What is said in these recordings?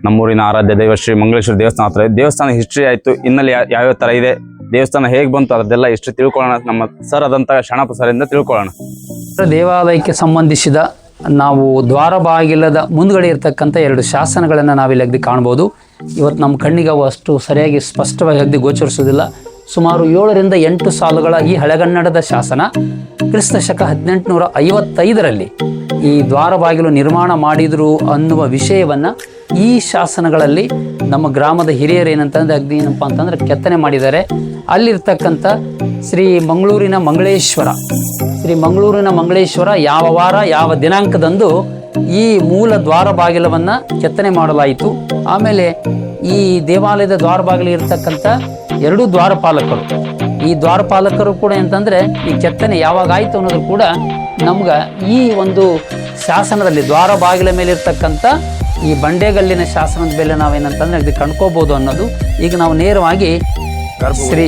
ನಮ್ಮೂರಿನ ಆರಾಧ್ಯ ದೈವ ಶ್ರೀ ಮಂಗಳೇಶ್ವರ ದೇವಸ್ಥಾನ ಹತ್ರ ದೇವಸ್ಥಾನ ಹಿಸ್ಟ್ರಿ ಆಯಿತು, ಹಿನ್ನೆಲೆ ಯಾವ್ಯಾವ ಥರ ಇದೆ, ದೇವಸ್ಥಾನ ಹೇಗೆ ಬಂತು ಅದೆಲ್ಲ ಹಿಸ್ಟ್ರಿ ತಿಳ್ಕೊಳ್ಳೋಣ. ನಮ್ಮ ಸರ್ ಆದಂಥ ಶರಣಪ್ಪ ಸರಿಂದ ತಿಳ್ಕೊಳ್ಳೋಣ. ದೇವಾಲಯಕ್ಕೆ ಸಂಬಂಧಿಸಿದ ನಾವು ದ್ವಾರ ಬಾಗಿಲದ ಮುಂದ್ಗಡೆ ಇರತಕ್ಕಂಥ 2 ಶಾಸನಗಳನ್ನು ನಾವಿಲ್ಲಿ ಅಗದಿ ಕಾಣ್ಬೋದು. ಇವತ್ತು ನಮ್ಮ ಕಣ್ಣಿಗೆ ಅವು ಅಷ್ಟು ಸರಿಯಾಗಿ ಸ್ಪಷ್ಟವಾಗಿ ಅಗದಿ ಗೋಚರಿಸೋದಿಲ್ಲ. ಸುಮಾರು 7 ರಿಂದ 8 ಸಾಲುಗಳ ಈ ಹಳೆಗನ್ನಡದ ಶಾಸನ ಕ್ರಿಸ್ತ ಶಕ 1855ರಲ್ಲಿ ಈ ದ್ವಾರ ಬಾಗಿಲು ನಿರ್ಮಾಣ ಮಾಡಿದರು ಅನ್ನುವ ವಿಷಯವನ್ನು ಈ ಶಾಸನಗಳಲ್ಲಿ ನಮ್ಮ ಗ್ರಾಮದ ಹಿರಿಯರು ಏನಂತಂದ್ರೆ ಅಗ್ದಿ ಏನಪ್ಪ ಅಂತಂದ್ರೆ ಕೆತ್ತನೆ ಮಾಡಿದ್ದಾರೆ. ಅಲ್ಲಿರ್ತಕ್ಕಂಥ ಶ್ರೀ ಮಂಗಳೂರಿನ ಮಂಗಳೇಶ್ವರ ಯಾವ ವಾರ ಯಾವ ದಿನಾಂಕದಂದು ಈ ಮೂಲ ದ್ವಾರ ಬಾಗಿಲವನ್ನು ಕೆತ್ತನೆ ಮಾಡಲಾಯಿತು. ಆಮೇಲೆ ಈ ದೇವಾಲಯದ ದ್ವಾರ ಬಾಗಿಲು ಇರತಕ್ಕಂಥ 2 ದ್ವಾರಪಾಲಕರು, ಈ ದ್ವಾರಪಾಲಕರು ಕೂಡ ಅಂತಂದರೆ ಈ ಕೆತ್ತನೆ ಯಾವಾಗ ಆಯಿತು ಅನ್ನೋದು ಕೂಡ ನಮ್ಗೆ ಈ ಒಂದು ಶಾಸನದಲ್ಲಿ ದ್ವಾರ ಬಾಗಿಲ ಮೇಲೆ ಇರ್ತಕ್ಕಂಥ ಈ ಬಂಡೆಗಲ್ಲಿನ ಶಾಸನದ ಮೇಲೆ ನಾವೇನಂತಂದ್ರೆ ಇದು ಕಂಡ್ಕೋಬಹುದು ಅನ್ನೋದು. ಈಗ ನಾವು ನೇರವಾಗಿ ಶ್ರೀ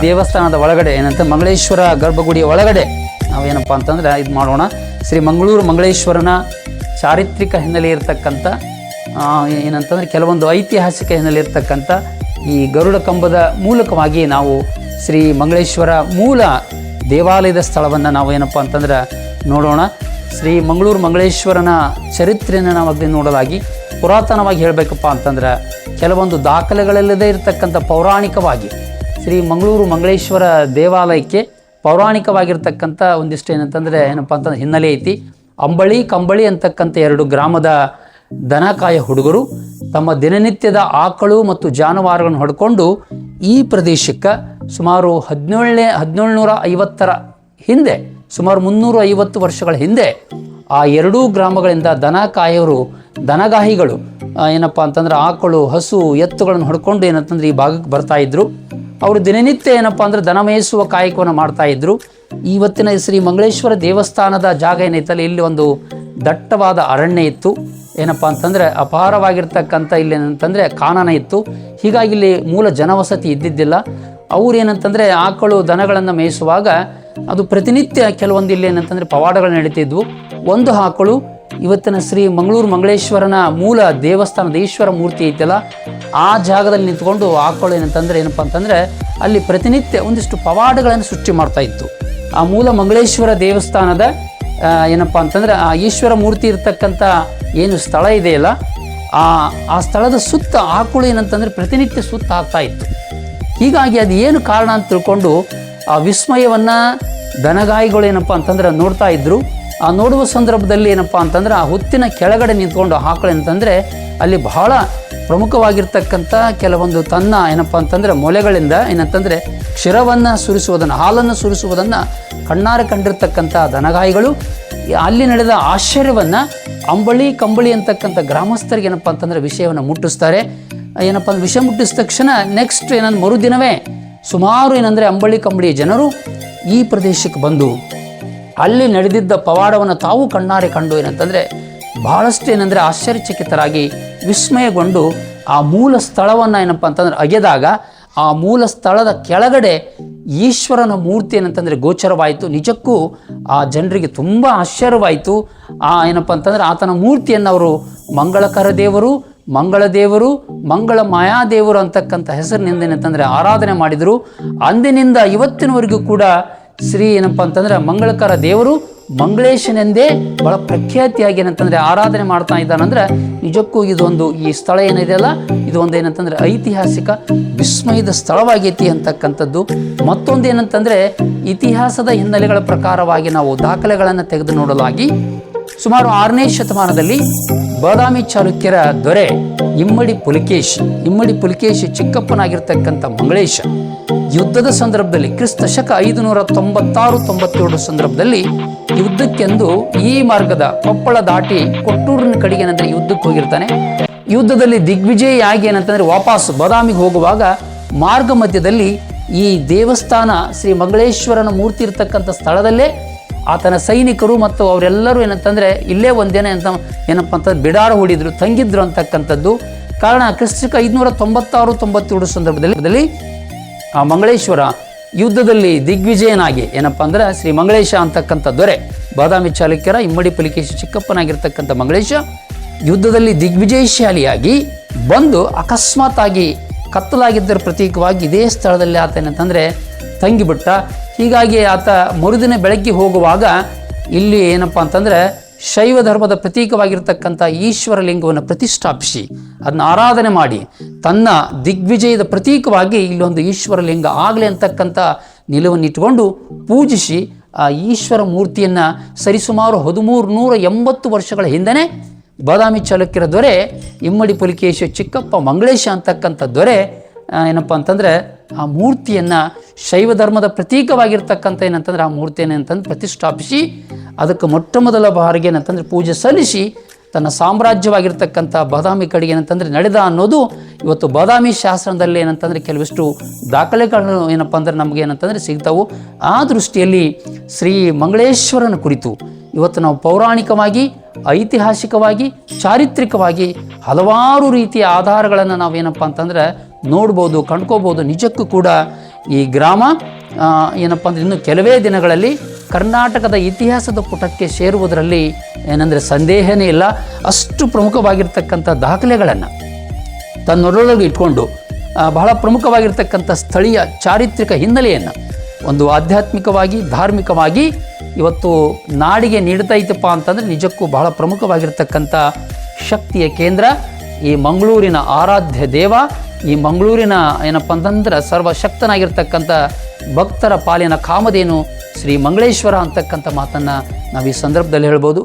ದೇವಸ್ಥಾನದ ಒಳಗಡೆ ಏನಂತ ಮಂಗಳೇಶ್ವರ ಗರ್ಭಗುಡಿಯ ಒಳಗಡೆ ನಾವೇನಪ್ಪ ಅಂತಂದ್ರೆ ಇದು ಮಾಡೋಣ. ಶ್ರೀ ಮಂಗಳೇಶ್ವರನ ಚಾರಿತ್ರಿಕ ಹಿನ್ನೆಲೆ ಇರತಕ್ಕಂಥ ಏನಂತಂದ್ರೆ ಕೆಲವೊಂದು ಐತಿಹಾಸಿಕ ಹಿನ್ನೆಲೆ ಇರತಕ್ಕಂಥ ಈ ಗರುಡ ಕಂಬದ ಮೂಲಕವಾಗಿ ನಾವು ಶ್ರೀ ಮಂಗಳೇಶ್ವರ ಮೂಲ ದೇವಾಲಯದ ಸ್ಥಳವನ್ನು ನಾವು ಏನಪ್ಪ ಅಂತಂದ್ರೆ ನೋಡೋಣ. ಶ್ರೀ ಮಂಗಳೇಶ್ವರನ ಚರಿತ್ರೆಯನ್ನು ನಾವು ಅದನ್ನು ನೋಡಲಾಗಿ ಪುರಾತನವಾಗಿ ಹೇಳಬೇಕಪ್ಪ ಅಂತಂದ್ರೆ ಕೆಲವೊಂದು ದಾಖಲೆಗಳಲ್ಲದೇ ಇರತಕ್ಕಂಥ ಪೌರಾಣಿಕವಾಗಿ ಶ್ರೀ ಮಂಗಳೇಶ್ವರ ದೇವಾಲಯಕ್ಕೆ ಪೌರಾಣಿಕವಾಗಿರ್ತಕ್ಕಂಥ ಒಂದಿಷ್ಟು ಏನಂತಂದರೆ ಏನಪ್ಪ ಅಂತಂದ್ರೆ ಹಿನ್ನೆಲೆ ಐತಿ. ಅಂಬಳಿ ಕಂಬಳಿ ಅಂತಕ್ಕಂಥ 2 ಗ್ರಾಮದ ದನಕಾಯ ಹುಡುಗರು ತಮ್ಮ ದಿನನಿತ್ಯದ ಆಕಳು ಮತ್ತು ಜಾನುವಾರುಗಳನ್ನು ಹೊಡ್ಕೊಂಡು ಈ ಪ್ರದೇಶಕ್ಕೆ ಸುಮಾರು 1750ರ ಹಿಂದೆ, ಸುಮಾರು 350 ವರ್ಷಗಳ ಹಿಂದೆ ಆ 2 ಗ್ರಾಮಗಳಿಂದ ದನಗಾಹಿಗಳು ಏನಪ್ಪ ಅಂತಂದ್ರೆ ಆಕಳು, ಹಸು, ಎತ್ತುಗಳನ್ನು ಹೊಡ್ಕೊಂಡು ಏನಂತಂದ್ರೆ ಈ ಭಾಗಕ್ಕೆ ಬರ್ತಾ ಇದ್ರು. ಅವರು ದಿನನಿತ್ಯ ಏನಪ್ಪ ಅಂದ್ರೆ ದನ ಮೇಯಿಸುವ ಕಾಯಕವನ್ನು ಮಾಡ್ತಾ ಇದ್ರು. ಇವತ್ತಿನ ಶ್ರೀ ಮಂಗಳೇಶ್ವರ ದೇವಸ್ಥಾನದ ಜಾಗ ಏನೈತಲ್ಲ, ಇಲ್ಲಿ ಒಂದು ದಟ್ಟವಾದ ಅರಣ್ಯ ಇತ್ತು. ಏನಪ್ಪ ಅಂತಂದರೆ ಅಪಾರವಾಗಿರ್ತಕ್ಕಂಥ ಇಲ್ಲಿ ಏನಂತಂದರೆ ಕಾನನ ಇತ್ತು. ಹೀಗಾಗಿ ಇಲ್ಲಿ ಮೂಲ ಜನವಸತಿ ಇದ್ದಿದ್ದಿಲ್ಲ. ಅವ್ರು ಏನಂತಂದರೆ ಆಕಳು ದನಗಳನ್ನು ಮೇಯಿಸುವಾಗ ಅದು ಪ್ರತಿನಿತ್ಯ ಕೆಲವೊಂದು ಇಲ್ಲಿ ಏನಂತಂದರೆ ಪವಾಡಗಳು ನಡೀತಿದ್ವು. ಒಂದು ಆಕಳು ಇವತ್ತಿನ ಶ್ರೀ ಮಂಗಳೇಶ್ವರನ ಮೂಲ ದೇವಸ್ಥಾನದ ಈಶ್ವರ ಮೂರ್ತಿ ಐತಲ್ಲ, ಆ ಜಾಗದಲ್ಲಿ ನಿಂತ್ಕೊಂಡು ಆಕಳು ಏನಪ್ಪ ಅಂತಂದರೆ ಅಲ್ಲಿ ಪ್ರತಿನಿತ್ಯ ಒಂದಿಷ್ಟು ಪವಾಡಗಳನ್ನು ಸೃಷ್ಟಿ ಮಾಡ್ತಾ ಇತ್ತು. ಆ ಮೂಲ ಮಂಗಳೇಶ್ವರ ದೇವಸ್ಥಾನದ ಏನಪ್ಪ ಅಂತಂದರೆ ಆ ಈಶ್ವರ ಮೂರ್ತಿ ಇರ್ತಕ್ಕಂಥ ಏನು ಸ್ಥಳ ಇದೆಯಲ್ಲ, ಆ ಸ್ಥಳದ ಸುತ್ತ ಆಕಳು ಏನಂತಂದರೆ ಪ್ರತಿನಿತ್ಯ ಸುತ್ತ ಆಗ್ತಾ ಇತ್ತು. ಹೀಗಾಗಿ ಅದು ಏನು ಕಾರಣ ಅಂತ ತಿಳ್ಕೊಂಡು ಆ ವಿಸ್ಮಯವನ್ನು ದನಗಾಯಿಗಳು ಏನಪ್ಪ ಅಂತಂದ್ರೆ ನೋಡ್ತಾ ಇದ್ರು. ಆ ನೋಡುವ ಸಂದರ್ಭದಲ್ಲಿ ಏನಪ್ಪ ಅಂತಂದ್ರೆ ಆ ಹುತ್ತಿನ ಕೆಳಗಡೆ ನಿಂತ್ಕೊಂಡು ಆಕಳು ಅಂತಂದರೆ ಅಲ್ಲಿ ಬಹಳ ಪ್ರಮುಖವಾಗಿರ್ತಕ್ಕಂಥ ಕೆಲವೊಂದು ತನ್ನ ಏನಪ್ಪ ಅಂತಂದರೆ ಮೊಲೆಗಳಿಂದ ಏನಂತಂದರೆ ಕ್ಷೀರವನ್ನು ಸುರಿಸುವುದನ್ನು, ಹಾಲನ್ನು ಸುರಿಸುವುದನ್ನು ಕಣ್ಣಾರೆ ಕಂಡಿರ್ತಕ್ಕಂಥ ದನಗಾಯಿಗಳು ಅಲ್ಲಿ ನಡೆದ ಆಶ್ಚರ್ಯವನ್ನು ಅಂಬಳಿ ಕಂಬಳಿ ಅಂತಕ್ಕಂಥ ಗ್ರಾಮಸ್ಥರಿಗೆ ಏನಪ್ಪ ಅಂತಂದರೆ ವಿಷಯವನ್ನು ಮುಟ್ಟಿಸ್ತಾರೆ. ಏನಪ್ಪ ಅಂದ್ರೆ ವಿಷಯ ಮುಟ್ಟಿಸಿದ ತಕ್ಷಣ ನೆಕ್ಸ್ಟ್ ಏನಂದ್ರೆ ಮರುದಿನವೇ ಸುಮಾರು ಏನಂದರೆ ಅಂಬಳಿ ಕಂಬಳಿಯ ಜನರು ಈ ಪ್ರದೇಶಕ್ಕೆ ಬಂದು ಅಲ್ಲಿ ನಡೆದಿದ್ದ ಪವಾಡವನ್ನು ತಾವು ಕಣ್ಣಾರೆ ಕಂಡು ಏನಂತಂದರೆ ಬಹಳಷ್ಟು ಏನಂದರೆ ಆಶ್ಚರ್ಯಚಕಿತರಾಗಿ ವಿಸ್ಮಯಗೊಂಡು ಆ ಮೂಲ ಸ್ಥಳವನ್ನು ಏನಪ್ಪ ಅಂತಂದ್ರೆ ಅಗೆದಾಗ ಆ ಮೂಲ ಸ್ಥಳದ ಕೆಳಗಡೆ ಈಶ್ವರನ ಮೂರ್ತಿ ಏನಂತಂದರೆ ಗೋಚರವಾಯಿತು. ನಿಜಕ್ಕೂ ಆ ಜನರಿಗೆ ತುಂಬ ಆಶ್ಚರ್ಯವಾಯಿತು. ಏನಪ್ಪ ಅಂತಂದರೆ ಆತನ ಮೂರ್ತಿಯನ್ನು ಅವರು ಮಂಗಳಕರ ದೇವರು, ಮಂಗಳ ದೇವರು, ಮಂಗಳ ಮಾಯಾದೇವರು ಅಂತಕ್ಕಂಥ ಹೆಸರಿನಿಂದ ಏನಂತಂದರೆ ಆರಾಧನೆ ಮಾಡಿದರು. ಅಂದಿನಿಂದ ಇವತ್ತಿನವರೆಗೂ ಕೂಡ ಶ್ರೀ ಏನಪ್ಪ ಅಂತಂದರೆ ಮಂಗಳಕರ ದೇವರು ಮಂಗಳೇಶನೆಂದೇ ಬಹಳ ಪ್ರಖ್ಯಾತಿಯಾಗಿ ಏನಂತಂದರೆ ಆರಾಧನೆ ಮಾಡ್ತಾ ಇದ್ದಾನಂದ್ರೆ ನಿಜಕ್ಕೂ ಇದೊಂದು ಈ ಸ್ಥಳ ಏನಿದೆಯಲ್ಲ ಇದು ಒಂದು ಏನಂತಂದರೆ ಐತಿಹಾಸಿಕ ವಿಸ್ಮಯದ ಸ್ಥಳವಾಗೈತಿ ಅಂತಕ್ಕಂಥದ್ದು. ಮತ್ತೊಂದು ಏನಂತಂದರೆ ಇತಿಹಾಸದ ಹಿನ್ನೆಲೆಗಳ ಪ್ರಕಾರವಾಗಿ ನಾವು ದಾಖಲೆಗಳನ್ನು ತೆಗೆದು ನೋಡಲಾಗಿ ಸುಮಾರು 6ನೇ ಶತಮಾನದಲ್ಲಿ ಬಾದಾಮಿ ಚಾಲುಕ್ಯರ ದೊರೆ ಇಮ್ಮಡಿ ಪುಲಿಕೇಶಿ ಚಿಕ್ಕಪ್ಪನಾಗಿರ್ತಕ್ಕಂಥ ಮಂಗಳೇಶ ಯುದ್ಧದ ಸಂದರ್ಭದಲ್ಲಿ ಕ್ರಿಸ್ತ ಶಕ 596-97 ಸಂದರ್ಭದಲ್ಲಿ ಯುದ್ಧಕ್ಕೆಂದು ಈ ಮಾರ್ಗದ ಕೊಪ್ಪಳ ದಾಟಿ ಕೊಟ್ಟೂರಿನ ಕಡೆಗೆ ಏನಂದ್ರೆ ಯುದ್ಧಕ್ಕೆ ಹೋಗಿರ್ತಾನೆ. ಯುದ್ಧದಲ್ಲಿ ದಿಗ್ವಿಜಯಿಯಾಗಿ ಏನಂತಂದ್ರೆ ವಾಪಸ್ ಬಾದಾಮಿಗೆ ಹೋಗುವಾಗ ಮಾರ್ಗ ಮಧ್ಯದಲ್ಲಿ ಈ ದೇವಸ್ಥಾನ ಶ್ರೀ ಮಂಗಳೇಶ್ವರನ ಮೂರ್ತಿ ಇರ್ತಕ್ಕಂಥ ಸ್ಥಳದಲ್ಲೇ ಆತನ ಸೈನಿಕರು ಮತ್ತು ಅವರೆಲ್ಲರೂ ಏನಂತಂದರೆ ಇಲ್ಲೇ ಒಂದೇನೆ ಅಂತ ಏನಪ್ಪ ಅಂತಂದ್ರೆ ಬಿಡಾರ ಹೂಡಿದ್ರು, ತಂಗಿದ್ರು ಅಂತಕ್ಕಂಥದ್ದು ಕಾರಣ. ಕ್ರಿಸ್ತ ಶಕ 596-97 ಸಂದರ್ಭದಲ್ಲಿ ಆ ಮಂಗಳೇಶ್ವರ ಯುದ್ಧದಲ್ಲಿ ದಿಗ್ವಿಜಯನಾಗಿ ಏನಪ್ಪ ಅಂದ್ರೆ ಶ್ರೀ ಮಂಗಳೇಶ ಅಂತಕ್ಕಂಥ ದೊರೆ ಬಾದಾಮಿ ಚಾಲುಕ್ಯರ ಇಮ್ಮಡಿ ಪುಲಿಕೇಶಿ ಚಿಕ್ಕಪ್ಪನಾಗಿರ್ತಕ್ಕಂಥ ಮಂಗಳೇಶ ಯುದ್ಧದಲ್ಲಿ ದಿಗ್ವಿಜಯಶಾಲಿಯಾಗಿ ಬಂದು ಅಕಸ್ಮಾತ್ ಆಗಿ ಕತ್ತಲಾಗಿದ್ದರ ಪ್ರತೀಕವಾಗಿ ಇದೇ ಸ್ಥಳದಲ್ಲಿ ಆತ ಏನಂತಂದರೆ ತಂಗಿಬಿಟ್ಟ. ಹೀಗಾಗಿ ಆತ ಮರುದಿನ ಬೆಳಗ್ಗೆ ಹೋಗುವಾಗ ಇಲ್ಲಿ ಏನಪ್ಪ ಅಂತಂದರೆ ಶೈವ ಧರ್ಮದ ಪ್ರತೀಕವಾಗಿರ್ತಕ್ಕಂಥ ಈಶ್ವರ ಲಿಂಗವನ್ನು ಪ್ರತಿಷ್ಠಾಪಿಸಿ ಅದನ್ನ ಆರಾಧನೆ ಮಾಡಿ ತನ್ನ ದಿಗ್ವಿಜಯದ ಪ್ರತೀಕವಾಗಿ ಇಲ್ಲೊಂದು ಈಶ್ವರ ಲಿಂಗ ಆಗಲಿ ಅಂತಕ್ಕಂಥ ನಿಲುವನ್ನು ಇಟ್ಟುಕೊಂಡು ಪೂಜಿಸಿ ಆ ಈಶ್ವರ ಮೂರ್ತಿಯನ್ನು ಸರಿಸುಮಾರು 1380 ವರ್ಷಗಳ ಹಿಂದೆನೇ ಬಾದಾಮಿ ಚಾಲುಕ್ಯರ ದೊರೆ ಇಮ್ಮಡಿ ಪುಲಿಕೇಶ ಚಿಕ್ಕಪ್ಪ ಮಂಗಳೇಶ ಅಂತಕ್ಕಂಥ ದೊರೆ ಏನಪ್ಪ ಅಂತಂದರೆ ಆ ಮೂರ್ತಿಯನ್ನು ಶೈವ ಧರ್ಮದ ಪ್ರತೀಕವಾಗಿರ್ತಕ್ಕಂಥ ಏನಂತಂದ್ರೆ ಆ ಮೂರ್ತಿಯನ್ನು ಅಂತಂದು ಪ್ರತಿಷ್ಠಾಪಿಸಿ ಅದಕ್ಕೆ ಮೊಟ್ಟ ಮೊದಲ ಬಾರಿಗೆ ಏನಂತಂದರೆ ಪೂಜೆ ಸಲ್ಲಿಸಿ ತನ್ನ ಸಾಮ್ರಾಜ್ಯವಾಗಿರ್ತಕ್ಕಂಥ ಬಾದಾಮಿ ಕಡೆಗೆ ಏನಂತಂದರೆ ನಡೆದ ಅನ್ನೋದು ಇವತ್ತು ಬಾದಾಮಿ ಶಾಸನದಲ್ಲಿ ಏನಂತಂದರೆ ಕೆಲವಿಷ್ಟು ದಾಖಲೆಗಳು ಏನಪ್ಪ ಅಂದ್ರೆ ನಮಗೆ ಏನಂತಂದರೆ ಸಿಗ್ತಾವು. ಆ ದೃಷ್ಟಿಯಲ್ಲಿ ಶ್ರೀ ಮಂಗಳೇಶ್ವರನ ಕುರಿತು ಇವತ್ತು ನಾವು ಪೌರಾಣಿಕವಾಗಿ, ಐತಿಹಾಸಿಕವಾಗಿ, ಚಾರಿತ್ರಿಕವಾಗಿ ಹಲವಾರು ರೀತಿಯ ಆಧಾರಗಳನ್ನು ನಾವೇನಪ್ಪ ಅಂತಂದರೆ ನೋಡ್ಬೋದು, ಕಂಡ್ಕೋಬೋದು. ನಿಜಕ್ಕೂ ಕೂಡ ಈ ಗ್ರಾಮ ಏನಪ್ಪ ಅಂದರೆ ಇನ್ನು ಕೆಲವೇ ದಿನಗಳಲ್ಲಿ ಕರ್ನಾಟಕದ ಇತಿಹಾಸದ ಪುಟಕ್ಕೆ ಸೇರುವುದರಲ್ಲಿ ಏನಂದರೆ ಸಂದೇಹನೇ ಇಲ್ಲ. ಅಷ್ಟು ಪ್ರಮುಖವಾಗಿರ್ತಕ್ಕಂಥ ದಾಖಲೆಗಳನ್ನು ತನ್ನೊಳಗೆ ಇಟ್ಕೊಂಡು ಬಹಳ ಪ್ರಮುಖವಾಗಿರ್ತಕ್ಕಂಥ ಸ್ಥಳೀಯ ಚಾರಿತ್ರಿಕ ಹಿನ್ನೆಲೆಯನ್ನು ಒಂದು ಆಧ್ಯಾತ್ಮಿಕವಾಗಿ, ಧಾರ್ಮಿಕವಾಗಿ ಇವತ್ತು ನಾಡಿಗೆ ನೀಡ್ತೈತಪ್ಪ ಅಂತಂದರೆ ನಿಜಕ್ಕೂ ಬಹಳ ಪ್ರಮುಖವಾಗಿರ್ತಕ್ಕಂಥ ಶಕ್ತಿಯ ಕೇಂದ್ರ ಈ ಮಂಗಳೂರಿನ ಆರಾಧ್ಯ ದೇವ, ಈ ಮಂಗಳೂರಿನ ಏನಪ್ಪ ಅಂತಂದ್ರೆ ಸರ್ವಶಕ್ತನಾಗಿರ್ತಕ್ಕಂಥ ಭಕ್ತರ ಪಾಲಿನ ಕಾಮಧೇನು ಶ್ರೀ ಮಂಗಳೇಶ್ವರ ಅಂತಕ್ಕಂಥ ಮಾತನ್ನು ನಾವು ಈ ಸಂದರ್ಭದಲ್ಲಿ ಹೇಳ್ಬೋದು.